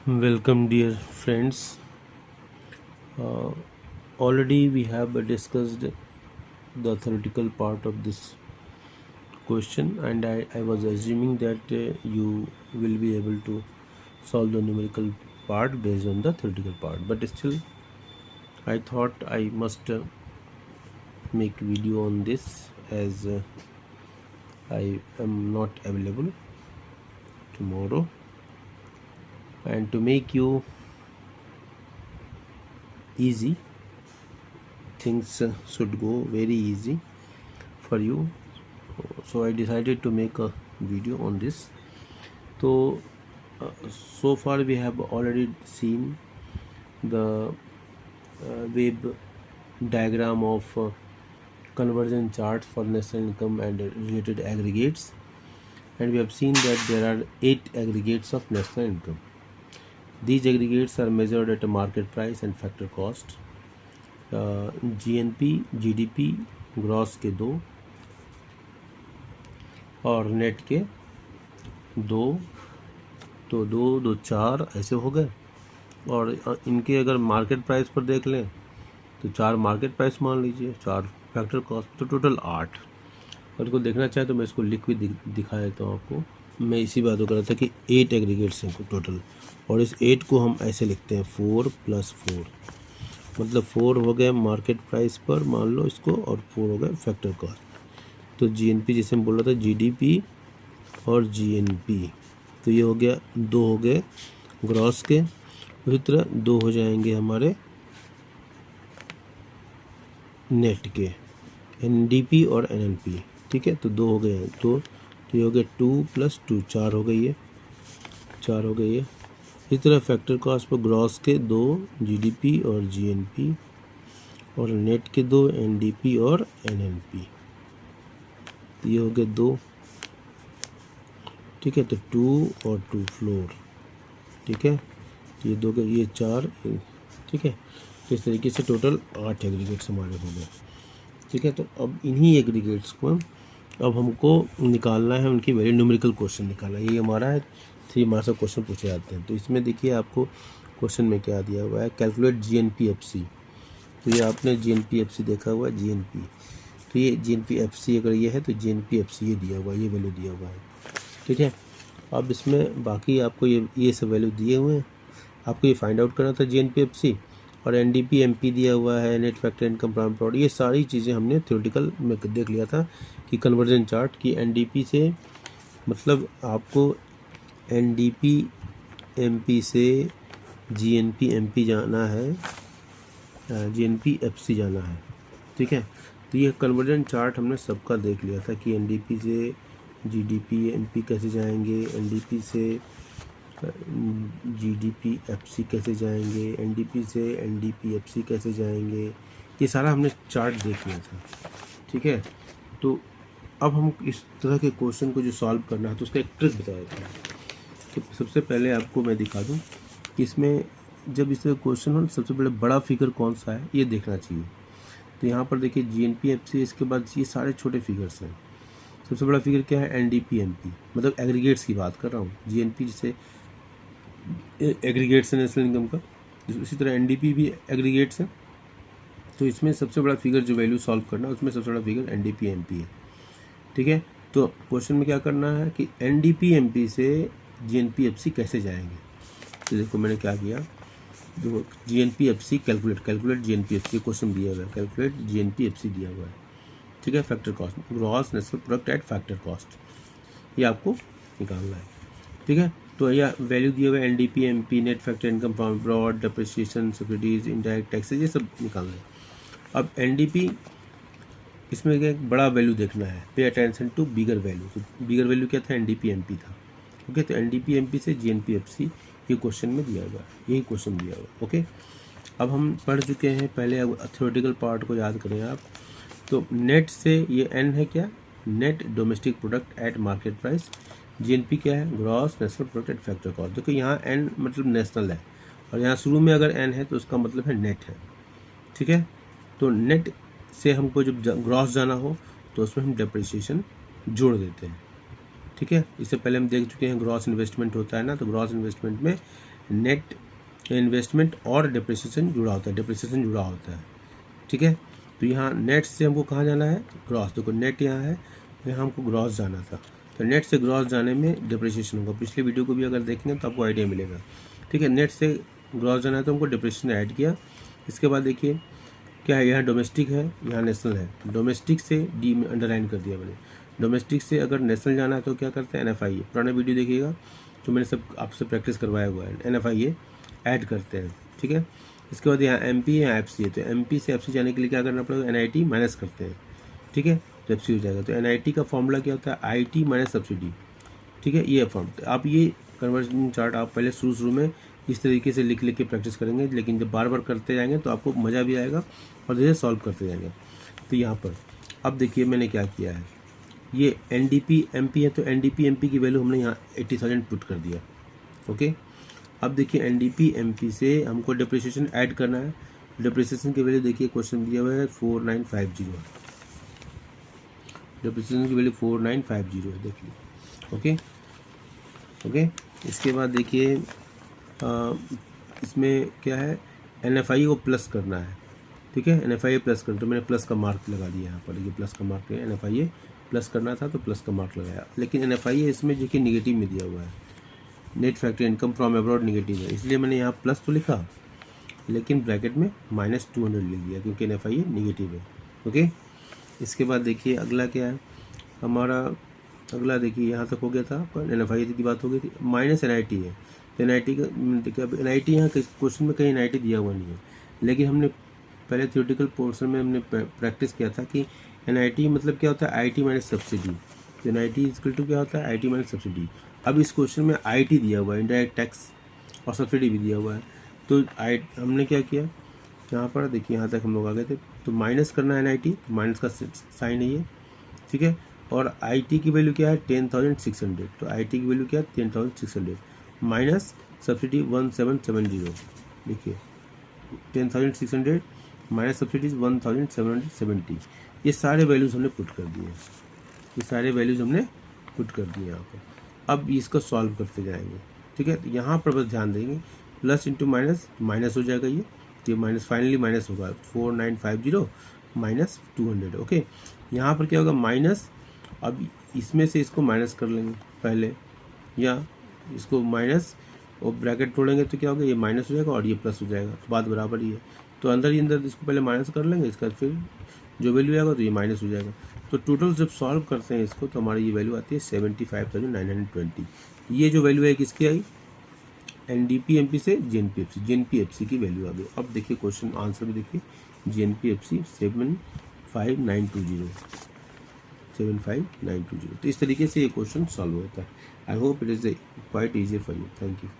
Welcome, dear friends. Already we have discussed the theoretical part of this question, and I was assuming that you will be able to solve the numerical part based on the theoretical part. But still, I thought I must make video on this as I am not available tomorrow, and to make you easy, things should go very easy for you, so I decided to make a video on this. So far we have already seen the web diagram of conversion chart for national income and related aggregates, and we have seen that there are 8 aggregates of national income. These aggregates are measured at a market price and factor cost. GNP, GDP, gross के 2 और net के 2, तो 2 2 4 ऐसे हो गए। और इनके अगर मार्केट प्राइस पर देख लें तो 4 मार्केट प्राइस मान लीजिए, 4 फैक्टर कॉस्ट, तो टोटल 8। और इसको देखना चाहे तो मैं इसको लिख भी दिखा देता हूँ आपको। मैं इसी बात को कर रहा था कि 8 एग्रीगेट्स हैं टोटल, और इस 8 को हम ऐसे लिखते हैं 4 + 4, मतलब 4 हो गए मार्केट प्राइस पर मान लो इसको, और 4 हो गए फैक्टर कॉस्ट। तो जीएनपी जैसे हम बोल रहा था, जीडीपी और जीएनपी, तो ये हो गया 2 हो गए ग्रॉस के। उसी तरह 2 हो जाएंगे हमारे नेट के, एनडीपी और एनएनपी। ठीक है, तो 2 हो गए हैं, तो ये हो गया 2 + 2, 4 हो गई है, 4 हो गई है। इसी तरह फैक्टर कॉस्ट पर ग्रॉस के 2 जीडीपी और जीएनपी, और नेट के 2 एनडीपी और एनएनपी, तो ये हो गए 2। ठीक है, तो 2 और 2 फ्लोर। ठीक है, ये 2 के ये 4। ठीक है, तो इस तरीके से टोटल 8 एग्रीगेट्स हमारे हो गए। ठीक है, तो अब इन्हीं एग्रीगेट्स को अब हमको निकालना है, उनकी वैल्यू, न्यूमेरिकल क्वेश्चन निकालना है। ये हमारा है 3 मार्क्स का क्वेश्चन पूछे जाते हैं। तो इसमें देखिए आपको क्वेश्चन में क्या दिया हुआ है, कैलकुलेट जीएनपीएफसी। तो ये आपने जीएनपीएफसी देखा हुआ है, जीएनपी, तो ये जीएनपीएफसी अगर ये है तो जीएनपीएफसी ये दिया हुआ है, ये वैल्यू दिया हुआ है। ठीक है, अब इसमें बाकी आपको ये सब वैल्यू दिए हुए हैं, आपको ये फाइंड आउट करना था जीएनपीएफसी। और एनडीपी एमपी दिया हुआ है, नेट फैक्टर इनकम प्रोडक्ट, ये सारी चीज़ें हमने थ्योरेटिकल में देख लिया था कि कन्वर्जन चार्ट की एनडीपी से, मतलब आपको एनडीपी एमपी से जीएनपी एमपी जाना है, जीएनपी एफसी जाना है। ठीक है, तो ये कन्वर्जन चार्ट हमने सबका देख लिया था कि एनडीपी से जीडीपी एमपी कैसे जाएंगे, एनडीपी से जीडीपी एफसी कैसे जाएंगे, एनडीपी से एनडीपी एफसी कैसे जाएंगे, ये सारा हमने चार्ट देख लिया था। ठीक है, तो अब हम इस तरह के क्वेश्चन को जो सॉल्व करना है तो उसका एक ट्रिक बता देता हूँ। तो सबसे पहले आपको मैं दिखा दूँ कि इसमें जब इस तरह क्वेश्चन हो, सबसे पहले बड़ा फिगर कौन सा है ये देखना चाहिए। तो यहाँ पर देखिए जीएनपी एफसी, इसके बाद ये सारे छोटे फिगर्स हैं। सबसे बड़ा फिगर क्या है, एनडीपी एमपी, मतलब एग्रीगेट्स की बात कर रहा हूँ। जीएनपी जैसे एग्रीगेट्स है नेशनल इनकम का, इसी तरह एनडीपी भी एग्रीगेट्स है। तो इसमें सबसे बड़ा फिगर जो वैल्यू सॉल्व करना है उसमें सबसे बड़ा फिगर एनडीपी एमपी है। ठीक है, तो क्वेश्चन में क्या करना है कि एनडीपी एमपी से जीएनपी एफसी कैसे जाएंगे। तो देखो मैंने क्या किया, देखो GNP FC calculate GNP FC question दिया हुआ है, कैलकुलेट जीएनपी एफसी दिया हुआ है। ठीक है, factor cost, gross national product at factor cost, ये आपको निकालना है। ठीक है, तो यह वैल्यू दिए हुए NDP MP, net factor income from abroad, depreciation, subsidies, indirect taxes, ये सब निकालना है। अब एनडीपी, इसमें एक बड़ा वैल्यू देखना है, pay attention to bigger value. तो बिगर वैल्यू क्या था, एनडीपी एमपी था। ओके, तो एनडीपी एमपी से जीएनपी एफसी ये क्वेश्चन में दिया हुआ है, यही क्वेश्चन दिया हुआ। ओके, अब हम पढ़ चुके हैं, पहले थ्योरेटिकल पार्ट को याद करें आप। तो नेट से ये एन है क्या, net domestic product at market price, GNP क्या है, gross national product at factor cost. देखो यहाँ एन मतलब नेशनल है, और यहाँ शुरू में अगर एन है तो उसका मतलब है नेट है। ठीक है, तो नेट से हमको जब ग्रॉस जाना हो तो उसमें हम डेप्रिसिएशन जोड़ देते हैं। ठीक है, इससे पहले हम देख चुके हैं ग्रॉस इन्वेस्टमेंट होता है ना, तो ग्रॉस इन्वेस्टमेंट में नेट इन्वेस्टमेंट और डिप्रिसिएशन जुड़ा होता है, ठीक है। तो यहाँ नेट से हमको कहाँ जाना है, ग्रॉस। देखो नेट यहाँ है, यहाँ हमको ग्रॉस जाना था, तो नेट से ग्रॉस जाने में डिप्रिसिएशन होगा। पिछले वीडियो को भी अगर देखेंगे तो आपको आइडिया मिलेगा, ठीक है। नेट से ग्रॉस जाना है तो हमको डिप्रिसिएशन ऐड किया। इसके बाद देखिए क्या है, यहाँ डोमेस्टिक है, यहाँ नेशनल है। डोमेस्टिक से डी में अंडरलाइन कर दिया मैंने। डोमेस्टिक से अगर नेशनल जाना है तो क्या करते हैं, NFIA। पुराना वीडियो देखिएगा तो मैंने सब आपसे प्रैक्टिस करवाया हुआ है, NFIA ऐड करते हैं, ठीक है। इसके बाद यहाँ MP है, यहाँ FC है। तो MP से FC जाने के लिए क्या करना पड़ेगा, NIT माइनस करते हैं, ठीक है, तो FC हो जाएगा। तो NIT का फॉर्मूला क्या होता है, IT माइनस सब्सिडी, ठीक है, ये फॉर्म। तो आप ये कन्वर्जन चार्ट आप पहले शुरू में इस तरीके से लिख के प्रैक्टिस करेंगे, लेकिन जब बार बार करते जाएंगे तो आपको मज़ा भी आएगा और धीरे सॉल्व करते जाएंगे। तो यहाँ पर अब देखिए मैंने क्या किया है, ये NDP MP है, तो NDP MP की वैल्यू हमने यहाँ 80,000 पुट कर दिया, ओके। अब देखिए NDP MP से हमको डिप्रिसिएशन ऐड करना है। डिप्रिसिएशन की वैल्यू देखिए क्वेश्चन दिया हुआ है 4950, डिप्रिसिएशन की वैल्यू 4950 है, देखिए, ओके। इसके बाद देखिए इसमें क्या है, NFIA को प्लस करना है, ठीक है। NFIA प्लस कर, तो मैंने प्लस का मार्क लगा दिया यहाँ पर, ये प्लस का मार्क है। NFIA प्लस करना था तो प्लस का मार्क लगाया, लेकिन NFIA इसमें देखिए निगेटिव में दिया हुआ है, net factory income from abroad negative है, इसलिए मैंने यहाँ प्लस तो लिखा लेकिन ब्रैकेट में -200 लिख दिया क्योंकि NFIA निगेटिव है, ओके। इसके बाद देखिए अगला क्या है हमारा, अगला देखिए यहाँ तक हो गया था, पर NFIA की बात हो गई थी। माइनस NIT है, तो NIT का देखिए, अब NIT यहाँ क्वेश्चन में कहीं NIT दिया हुआ नहीं है, लेकिन हमने पहले थ्योरेटिकल पोर्शन में हमने प्रैक्टिस किया था कि NIT मतलब क्या होता है, IT माइनस सब्सिडी। तो NIT इक्वल टू क्या होता है, IT माइनस सब्सिडी। अब इस क्वेश्चन में IT दिया हुआ है, इंडायरेक्ट टैक्स और सब्सिडी भी दिया हुआ है, तो हमने क्या किया, यहाँ पर देखिए यहाँ तक हम लोग आ गए थे, तो माइनस करना है NIT, माइनस का साइन है ये, ठीक है। और IT की वैल्यू क्या है, 10,600, तो IT की वैल्यू क्या है, 10,600 माइनस सब्सिडी 1770, देखिए 10,600 माइनस सब्सिडीज 1770। ये सारे वैल्यूज़ हमने पुट कर दिए, यहाँ पर। अब इसको सॉल्व करते जाएंगे, ठीक है। तो यहाँ पर बस ध्यान देंगे, प्लस इंटू माइनस माइनस हो जाएगा ये, तो माइनस फाइनली माइनस होगा 4950 माइनस 200, ओके। यहाँ पर क्या होगा, माइनस, अब इसमें से इसको माइनस कर लेंगे पहले, या इसको माइनस और ब्रैकेट तोड़ेंगे तो क्या होगा, ये माइनस हो जाएगा और ये प्लस हो जाएगा, तो बात बराबर ही है। तो अंदर ही अंदर इसको पहले माइनस कर लेंगे, इसका फिर जो वैल्यू आएगा तो ये माइनस हो जाएगा। तो टोटल जब सॉल्व करते हैं इसको तो हमारी ये वैल्यू आती है 75,920। ये जो वैल्यू है किसकी आई, NDP MP से GNP FC की वैल्यू आ गई। अब देखिए क्वेश्चन आंसर भी देखिए, GNP FC 75920। तो इस तरीके से ये क्वेश्चन सॉल्व होता है। I hope it is quite easy for you. Thank you.